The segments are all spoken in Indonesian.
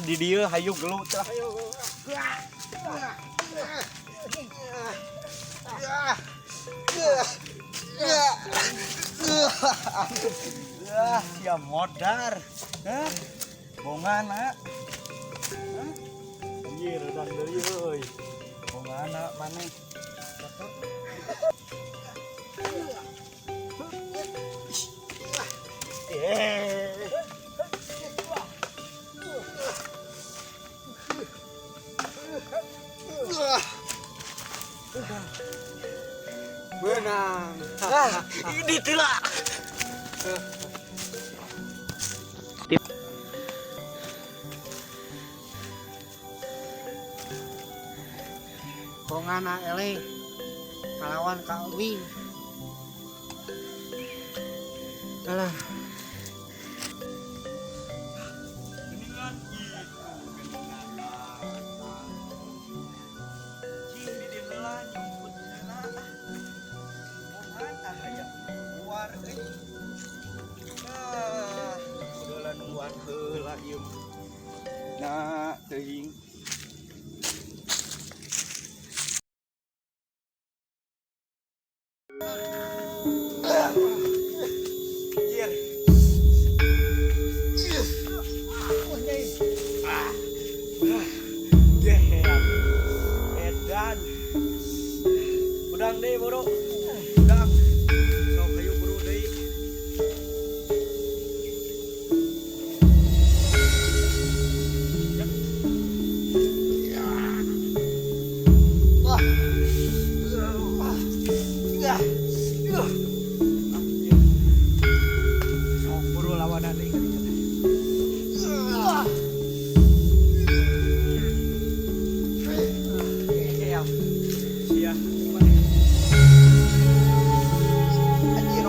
di dieu hayu gelut tah. Ya modar. Hah? Bongana. Hah? Anjir udang deui euy. Bongana maneh. Benang. Ini tila. Bongana ele ngelawan Kak Wi. Alah. Nah, teuing. Anjir. Edan. Udang deui, Bro. Udang. Sok hayu buru deui. Sok buru lawanan deui kan. Sia. Anjir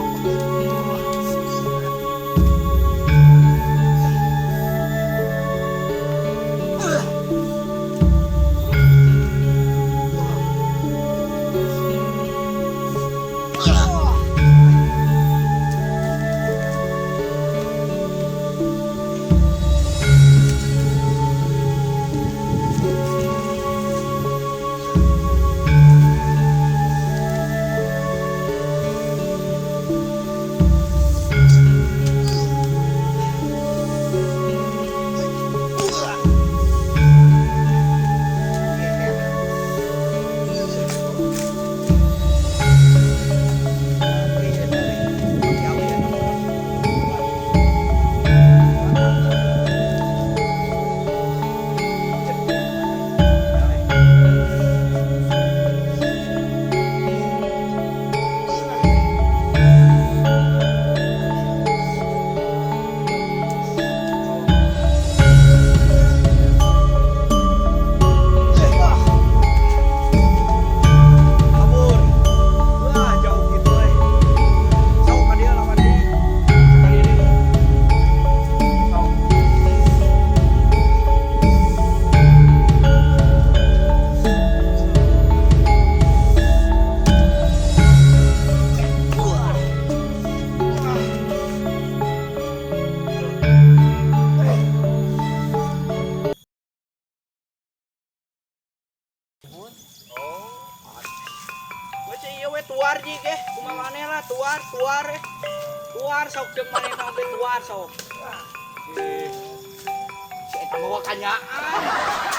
tuar ji ke kumaha maneh lah tuar sok jeung maneh sampai tuar sok. Si eta bawa kanyaan.